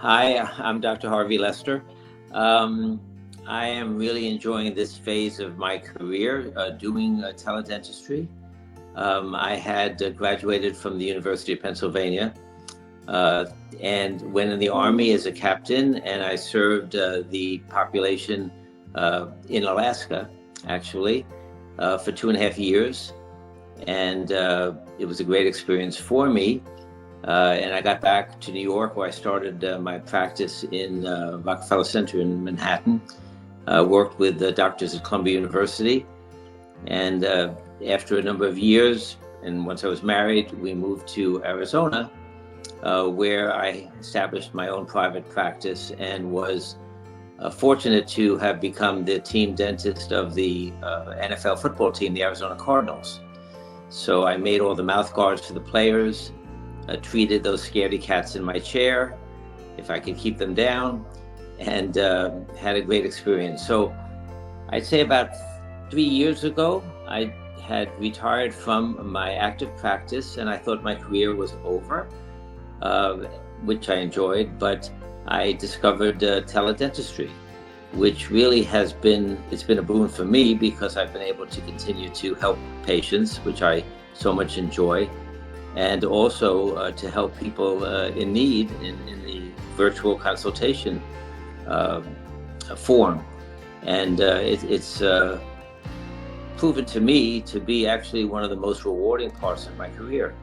Hi, I'm Dr. Harvey Lester. Um, I am really enjoying this phase of my career doing teledentistry. I had graduated from the University of Pennsylvania uh, and went in the Army as a captain, and I served the population in Alaska, actually, for 2.5 years. And it was a great experience for me. And I got back to New York, where I started my practice in Rockefeller Center in Manhattan. Worked with the doctors at Columbia University. And after a number of years, and once I was married, we moved to Arizona, where I established my own private practice and was fortunate to have become the team dentist of the NFL football team, the Arizona Cardinals. So I made all the mouth guards for the players, treated those scaredy cats in my chair, if I could keep them down, and had a great experience. So I'd say about 3 years ago, I had retired from my active practice, and I thought my career was over, which I enjoyed, but I discovered TeleDentistry, which really it's been a boon for me because I've been able to continue to help patients, which I so much enjoy, and also to help people in need in the virtual consultation form. And it's proven to me to be actually one of the most rewarding parts of my career.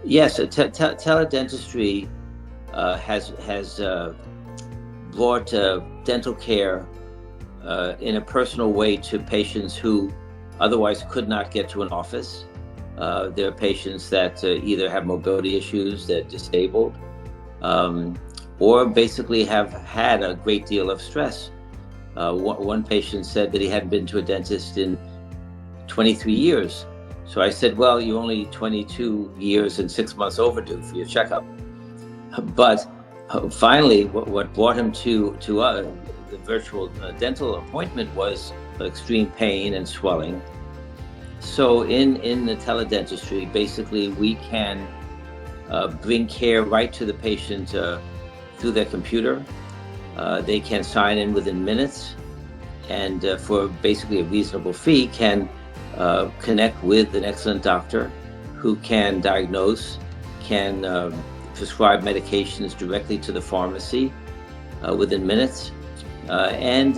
Yes, teledentistry has brought dental care in a personal way to patients who otherwise could not get to an office. There are patients that either have mobility issues, they're disabled, or basically have had a great deal of stress. One patient said that he hadn't been to a dentist in 23 years. So I said, well, you're only 22 years and 6 months overdue for your checkup. But finally, what brought him to the virtual dental appointment was extreme pain and swelling. So in the teledentistry, basically we can bring care right to the patient through their computer. They can sign in within minutes, and for basically a reasonable fee can connect with an excellent doctor who can diagnose, can prescribe medications directly to the pharmacy within minutes, and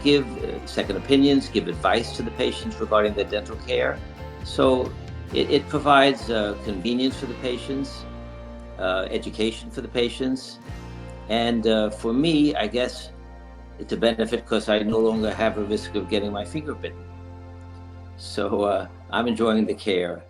give second opinions, give advice to the patients regarding their dental care. So it provides convenience for the patients, education for the patients, and for me, I guess it's a benefit because I no longer have a risk of getting my finger bitten. So I'm enjoying the care.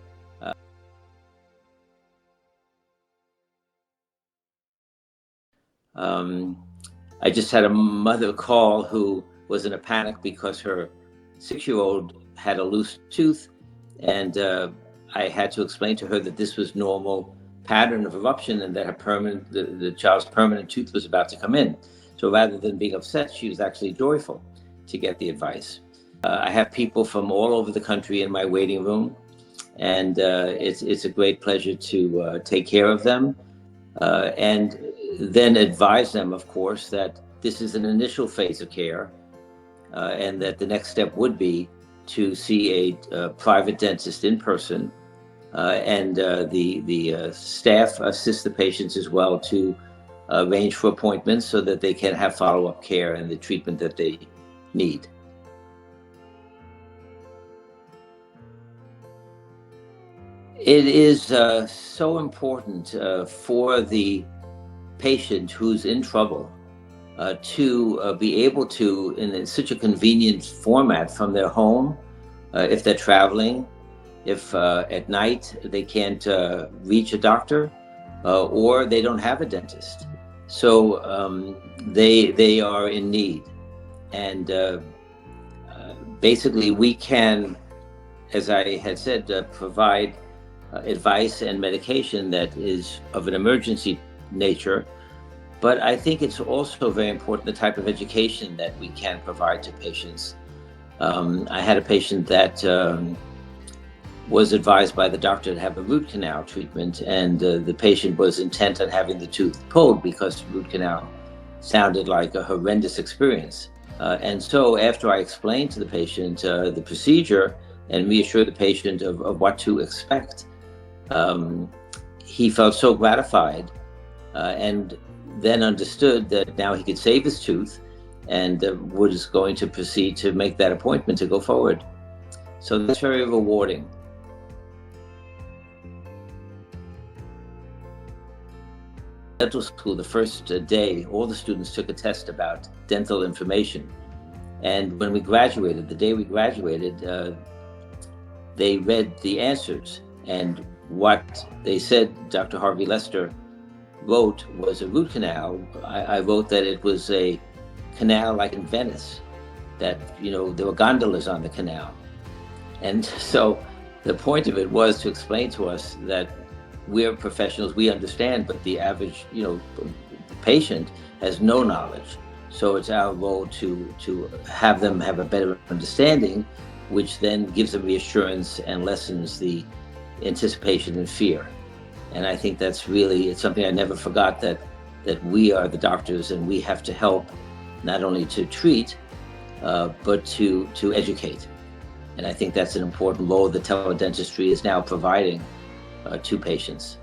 I just had a mother call who was in a panic because her 6-year-old had a loose tooth, and I had to explain to her that this was normal pattern of eruption and that the child's permanent tooth was about to come in. So rather than being upset, she was actually joyful to get the advice. I have people from all over the country in my waiting room, and it's a great pleasure to take care of them and then advise them, of course, that this is an initial phase of care and that the next step would be to see a private dentist in person, and the staff assist the patients as well to arrange for appointments so that they can have follow-up care and the treatment that they need. It is so important for the patient who's in trouble to be able to, in such a convenient format from their home, if they're traveling, if at night they can't reach a doctor, or they don't have a dentist. So they are in need. And basically we can, as I had said, provide advice and medication that is of an emergency nature. But I think it's also very important the type of education that we can provide to patients. I had a patient that was advised by the doctor to have a root canal treatment, and the patient was intent on having the tooth pulled because root canal sounded like a horrendous experience. And so after I explained to the patient the procedure and reassured the patient of what to expect, he felt so gratified and then understood that now he could save his tooth and was going to proceed to make that appointment to go forward. So that's very rewarding. Dental school, the first day, all the students took a test about dental information. And when we graduated, the day we graduated, they read the answers. And what they said, Dr. Harvey Lester wrote was a root canal. I wrote that it was a canal like in Venice, that, there were gondolas on the canal. And so the point of it was to explain to us that we're professionals, we understand, but the average, patient has no knowledge. So it's our role to have them have a better understanding, which then gives them reassurance and lessens the anticipation and fear. And I think it's something I never forgot, that we are the doctors and we have to help not only to treat, but to educate. And I think that's an important role that TeleDentistry is now providing to patients.